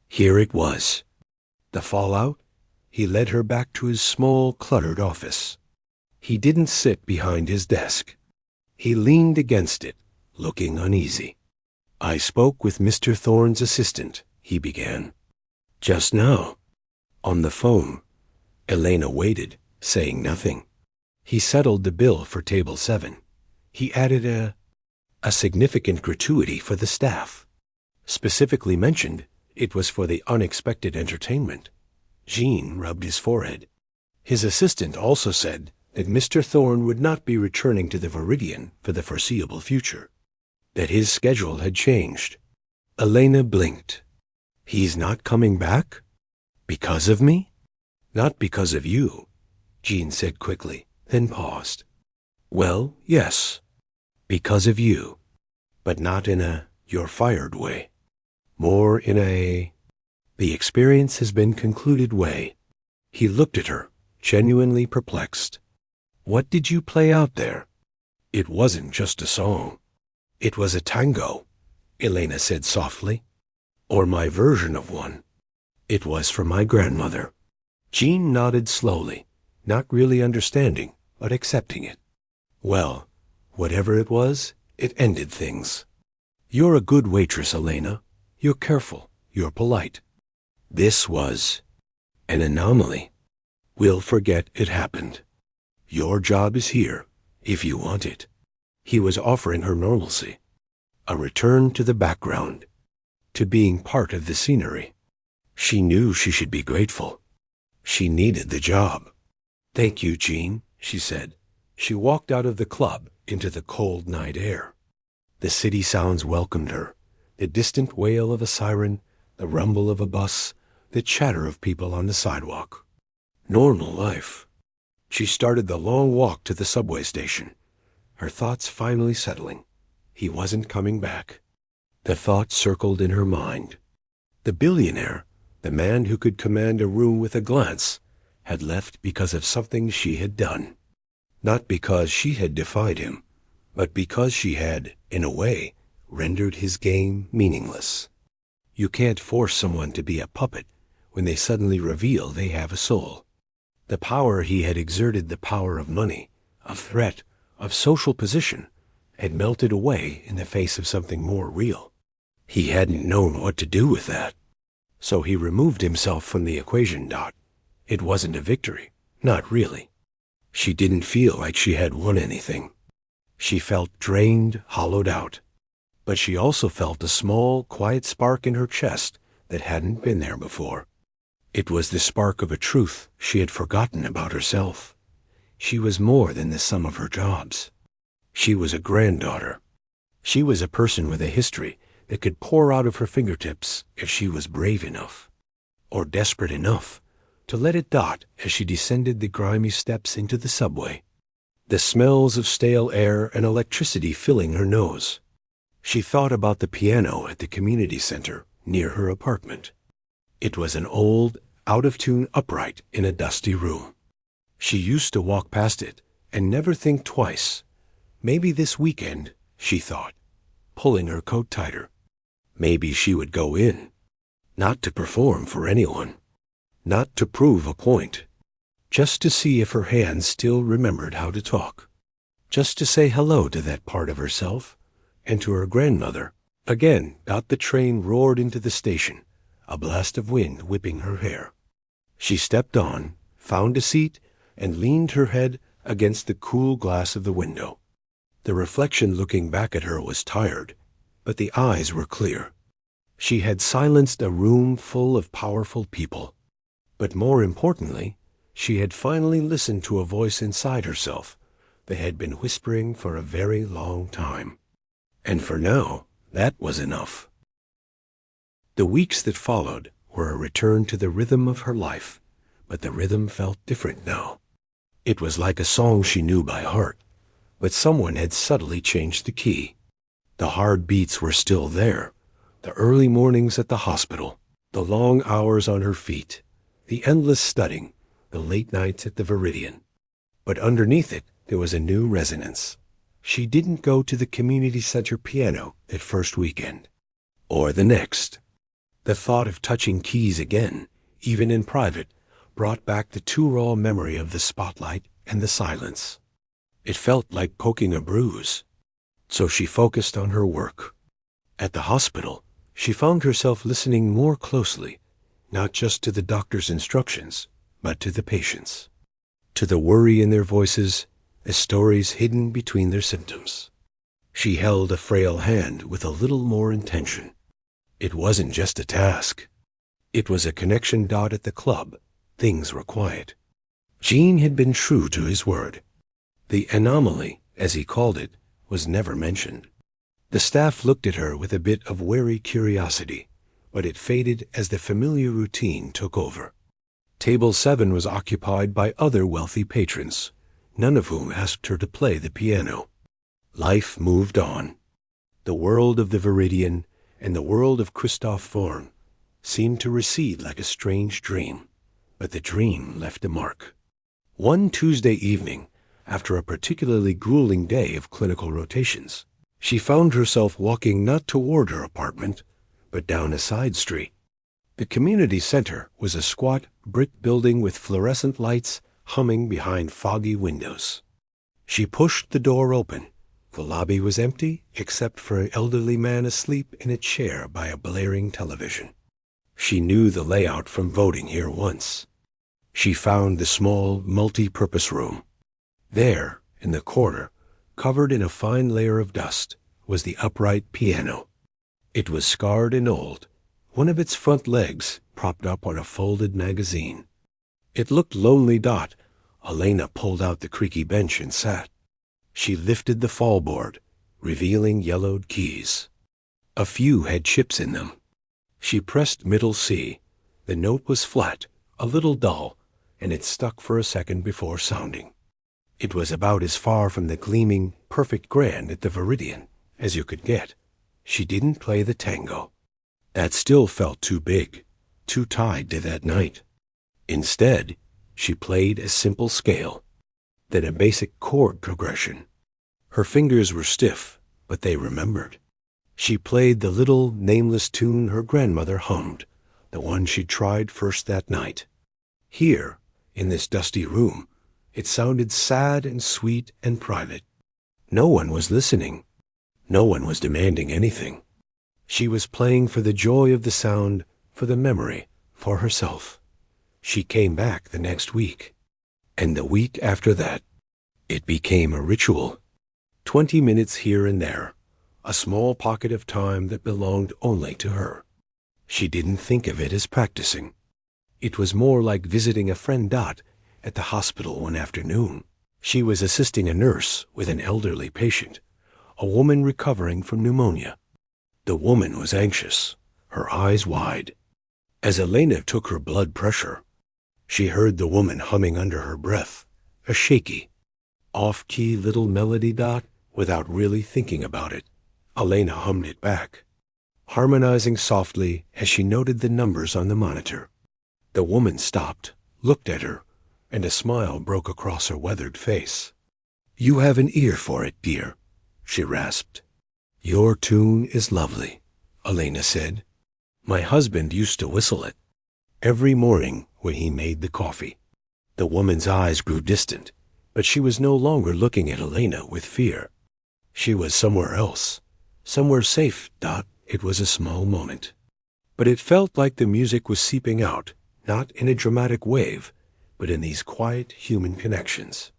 Here it was. The fallout? He led her back to his small, cluttered office. He didn't sit behind his desk. He leaned against it, looking uneasy. I spoke with Mr. Thorne's assistant, he began. Just now. On the phone. Elena waited, saying nothing. He settled the bill for table 7. He added a significant gratuity for the staff. Specifically mentioned, it was for the unexpected entertainment. Jean rubbed his forehead. His assistant also said that Mr. Thorne would not be returning to the Viridian for the foreseeable future, that his schedule had changed. Elena blinked. He's not coming back? Because of me? Not because of you, Jean said quickly, then paused. Well, yes, because of you, but not in a you're fired way. More in a the experience has been concluded way. He looked at her, genuinely perplexed. What did you play out there? It wasn't just a song. It was a tango, Elena said softly. Or my version of one. It was for my grandmother. Jean nodded slowly, not really understanding, but accepting it. Well, whatever it was, it ended things. You're a good waitress, Elena. You're careful. You're polite. This was an anomaly. We'll forget it happened. Your job is here, if you want it. He was offering her normalcy. A return to the background, to being part of the scenery. She knew she should be grateful. She needed the job. Thank you, Jean, she said. She walked out of the club into the cold night air. The city sounds welcomed her. The distant wail of a siren, the rumble of a bus, the chatter of people on the sidewalk. Normal life. She started the long walk to the subway station, her thoughts finally settling. He wasn't coming back. The thought circled in her mind. The billionaire, the man who could command a room with a glance, had left because of something she had done. Not because she had defied him, but because she had, in a way, rendered his game meaningless. You can't force someone to be a puppet when they suddenly reveal they have a soul. The power he had exerted, the power of money, of threat, of social position, had melted away in the face of something more real. He hadn't known what to do with that. So he removed himself from the equation. It wasn't a victory, not really. She didn't feel like she had won anything. She felt drained, hollowed out. But she also felt a small, quiet spark in her chest that hadn't been there before. It was the spark of a truth she had forgotten about herself. She was more than the sum of her jobs. She was a granddaughter. She was a person with a history that could pour out of her fingertips if she was brave enough, or desperate enough, to let it dot as she descended the grimy steps into the subway, the smells of stale air and electricity filling her nose. She thought about the piano at the community center near her apartment. It was an old, out-of-tune upright in a dusty room. She used to walk past it and never think twice. Maybe this weekend, she thought, pulling her coat tighter. Maybe she would go in, not to perform for anyone, not to prove a point, just to see if her hands still remembered how to talk, just to say hello to that part of herself and to her grandmother. Again, out the train roared into the station, a blast of wind whipping her hair. She stepped on, found a seat, and leaned her head against the cool glass of the window. The reflection looking back at her was tired, but the eyes were clear. She had silenced a room full of powerful people. But more importantly, she had finally listened to a voice inside herself that had been whispering for a very long time. And for now, that was enough. The weeks that followed were a return to the rhythm of her life, but the rhythm felt different now. It was like a song she knew by heart, but someone had subtly changed the key. The hard beats were still there, the early mornings at the hospital, the long hours on her feet, the endless studying, the late nights at the Viridian. But underneath it, there was a new resonance. She didn't go to the community center piano that first weekend, or the next. The thought of touching keys again, even in private, brought back the too raw memory of the spotlight and the silence. It felt like poking a bruise. So she focused on her work. At the hospital, she found herself listening more closely, not just to the doctor's instructions, but to the patients, to the worry in their voices, the stories hidden between their symptoms. She held a frail hand with a little more intention. It wasn't just a task. It was a connection dot at the club. Things were quiet. Gene had been true to his word. The anomaly, as he called it, was never mentioned. The staff looked at her with a bit of wary curiosity, but it faded as the familiar routine took over. Table 7 was occupied by other wealthy patrons, none of whom asked her to play the piano. Life moved on. The world of the Viridian and the world of Christoph Vorn seemed to recede like a strange dream, but the dream left a mark. One Tuesday evening, after a particularly grueling day of clinical rotations, she found herself walking not toward her apartment, but down a side street. The community center was a squat brick building with fluorescent lights humming behind foggy windows. She pushed the door open. The lobby was empty except for an elderly man asleep in a chair by a blaring television. She knew the layout from voting here once. She found the small, multi-purpose room. There, in the corner, covered in a fine layer of dust, was the upright piano. It was scarred and old, one of its front legs propped up on a folded magazine. It looked lonely. Elena pulled out the creaky bench and sat. She lifted the fallboard, revealing yellowed keys. A few had chips in them. She pressed middle C. The note was flat, a little dull, and it stuck for a second before sounding. It was about as far from the gleaming, perfect grand at the Viridian as you could get. She didn't play the tango. That still felt too big, too tied to that night. Instead, she played a simple scale, then a basic chord progression. Her fingers were stiff, but they remembered. She played the little, nameless tune her grandmother hummed, the one she'd tried first that night. Here, in this dusty room, it sounded sad and sweet and private. No one was listening. No one was demanding anything. She was playing for the joy of the sound, for the memory, for herself. She came back the next week. And the week after that. It became a ritual. 20 minutes here and there, a small pocket of time that belonged only to her. She didn't think of it as practicing. It was more like visiting a friend at the hospital one afternoon. She was assisting a nurse with an elderly patient, a woman recovering from pneumonia. The woman was anxious, her eyes wide. As Elena took her blood pressure, she heard the woman humming under her breath, a shaky, off-key little melody without really thinking about it. Elena hummed it back, harmonizing softly as she noted the numbers on the monitor. The woman stopped, looked at her, and a smile broke across her weathered face. "You have an ear for it, dear," she rasped. "Your tune is lovely," Elena said. "My husband used to whistle it every morning when he made the coffee." The woman's eyes grew distant, but she was no longer looking at Elena with fear. She was somewhere else, somewhere safe. It was a small moment, but it felt like the music was seeping out, not in a dramatic wave, but in these quiet human connections.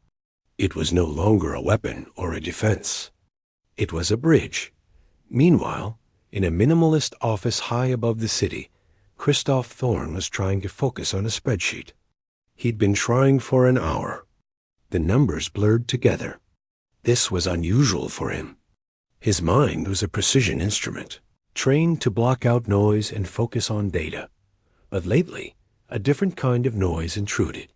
It was no longer a weapon or a defense. It was a bridge. Meanwhile, in a minimalist office high above the city, Christoph Thorne was trying to focus on a spreadsheet. He'd been trying for an hour. The numbers blurred together. This was unusual for him. His mind was a precision instrument, trained to block out noise and focus on data. But lately, a different kind of noise intruded.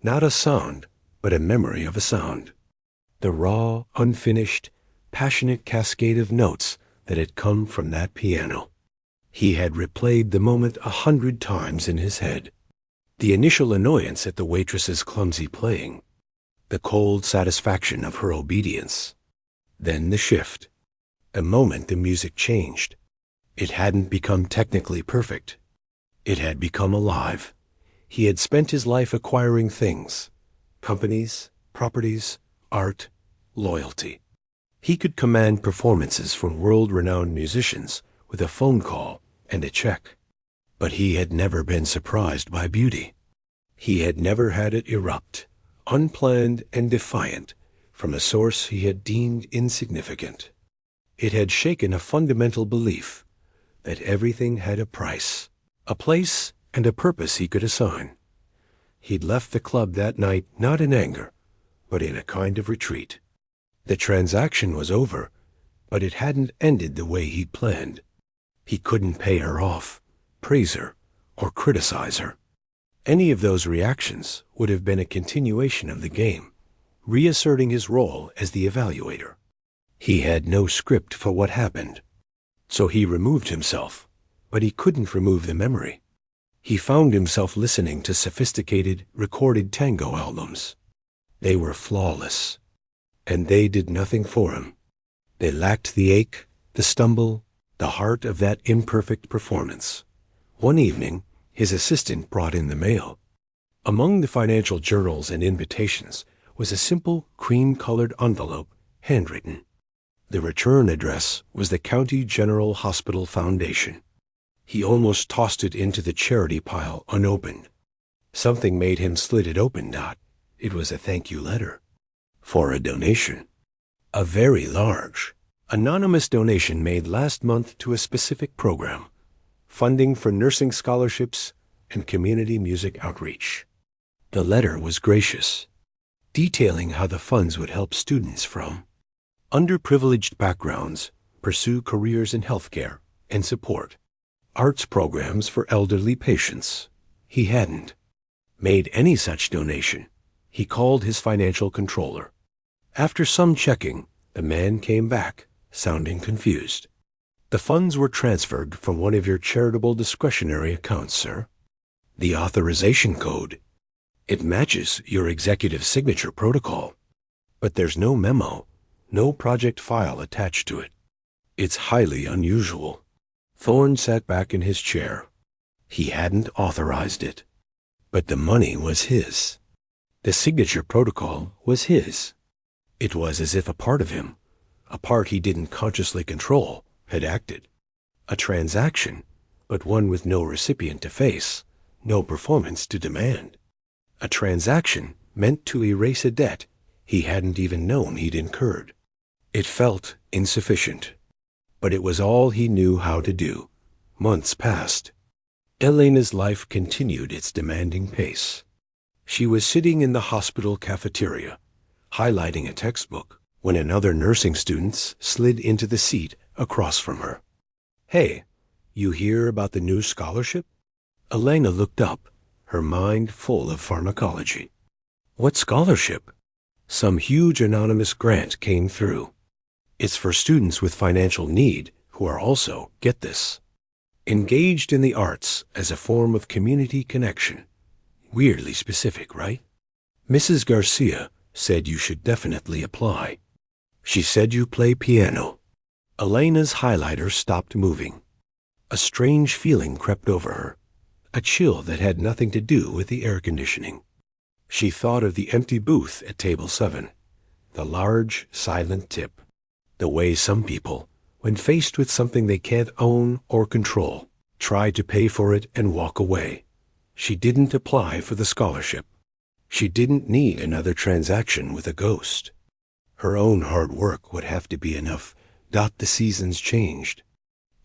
Not a sound, but a memory of a sound. The raw, unfinished, passionate cascade of notes that had come from that piano. He had replayed the moment 100 times in his head. The initial annoyance at the waitress's clumsy playing. The cold satisfaction of her obedience. Then the shift. The moment the music changed. It hadn't become technically perfect. It had become alive. He had spent his life acquiring things. Companies, properties, art, loyalty. He could command performances from world-renowned musicians with a phone call and a check. But he had never been surprised by beauty. He had never had it erupt, unplanned and defiant, from a source he had deemed insignificant. It had shaken a fundamental belief that everything had a price, a place, and a purpose he could assign. He'd left the club that night not in anger, but in a kind of retreat. The transaction was over, but it hadn't ended the way he'd planned. He couldn't pay her off, praise her, or criticize her. Any of those reactions would have been a continuation of the game, reasserting his role as the evaluator. He had no script for what happened, so he removed himself, but he couldn't remove the memory. He found himself listening to sophisticated, recorded tango albums. They were flawless, and they did nothing for him. They lacked the ache, the stumble, the heart of that imperfect performance. One evening, his assistant brought in the mail. Among the financial journals and invitations was a simple cream-colored envelope, handwritten. The return address was the County General Hospital Foundation. He almost tossed it into the charity pile unopened. Something made him slit it open. It was a thank you letter. For a donation. A very large, anonymous donation made last month to a specific program. Funding for nursing scholarships and community music outreach. The letter was gracious, detailing how the funds would help students from underprivileged backgrounds pursue careers in healthcare and support arts programs for elderly patients. He hadn't made any such donation. He called his financial controller. After some checking, the man came back, sounding confused. "The funds were transferred from one of your charitable discretionary accounts, sir. The authorization code. It matches your executive signature protocol. But there's no memo, no project file attached to it. It's highly unusual." Thorne sat back in his chair. He hadn't authorized it. But the money was his. The signature protocol was his. It was as if a part of him, a part he didn't consciously control, had acted. A transaction, but one with no recipient to face, no performance to demand. A transaction meant to erase a debt he hadn't even known he'd incurred. It felt insufficient, but it was all he knew how to do. Months passed. Elena's life continued its demanding pace. She was sitting in the hospital cafeteria, highlighting a textbook, when another nursing student slid into the seat across from her. "Hey, you hear about the new scholarship?" Elena looked up, her mind full of pharmacology. "What scholarship?" "Some huge anonymous grant came through. It's for students with financial need who are also, get this, Engaged in the arts as a form of community connection. Weirdly specific, right? Mrs. Garcia said you should definitely apply. She said you play piano. Elena's highlighter stopped moving. A strange feeling crept over her, a chill that had nothing to do with the air conditioning. She thought of the empty booth at table 7, the large, silent tip, the way some people, when faced with something they can't own or control, try to pay for it and walk away. She didn't apply for the scholarship. She didn't need another transaction with a ghost. Her own hard work would have to be enough. The seasons changed.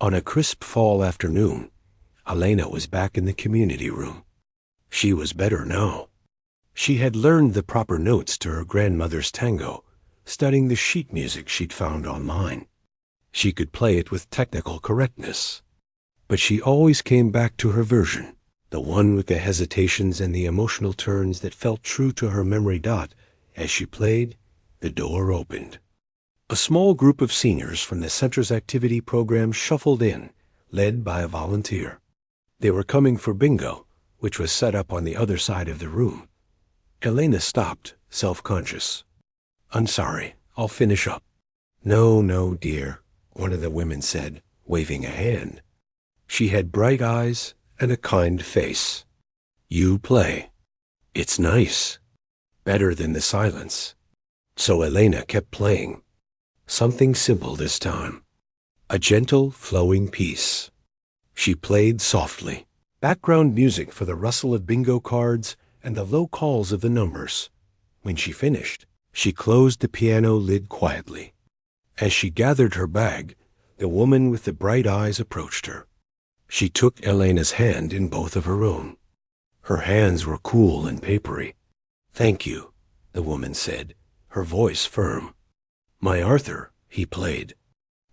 On a crisp fall afternoon, Elena was back in the community room. She was better now. She had learned the proper notes to her grandmother's tango, studying the sheet music she'd found online. She could play it with technical correctness. But she always came back to her version, the one with the hesitations and the emotional turns that felt true to her memory. As she played, the door opened. A small group of seniors from the center's activity program shuffled in, led by a volunteer. They were coming for bingo, which was set up on the other side of the room. Elena stopped, self-conscious. "I'm sorry, I'll finish up." No, dear," one of the women said, waving a hand. She had bright eyes and a kind face. "You play. It's nice. Better than the silence." So Elena kept playing. Something simple this time. A gentle, flowing piece. She played softly. Background music for the rustle of bingo cards and the low calls of the numbers. When she finished, she closed the piano lid quietly. As she gathered her bag, the woman with the bright eyes approached her. She took Elena's hand in both of her own. Her hands were cool and papery. "Thank you," the woman said, her voice firm. "My Arthur," he played.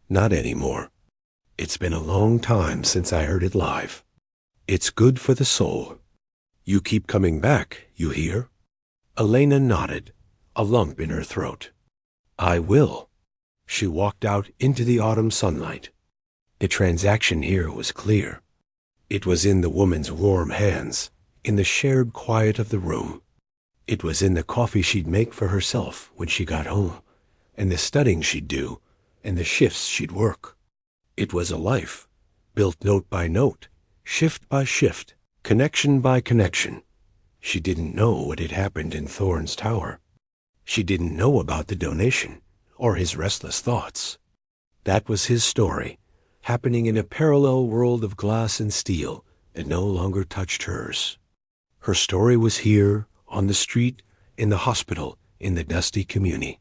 "Not anymore. It's been a long time since I heard it live. It's good for the soul. You keep coming back, you hear?" Elena nodded, a lump in her throat. "I will." She walked out into the autumn sunlight. The transaction here was clear. It was in the woman's warm hands, in the shared quiet of the room. It was in the coffee she'd make for herself when she got home, and the studying she'd do, and the shifts she'd work. It was a life, built note by note, shift by shift, connection by connection. She didn't know what had happened in Thorne's Tower. She didn't know about the donation, or his restless thoughts. That was his story, happening in a parallel world of glass and steel that no longer touched hers. Her story was here, on the street, in the hospital, in the dusty communi.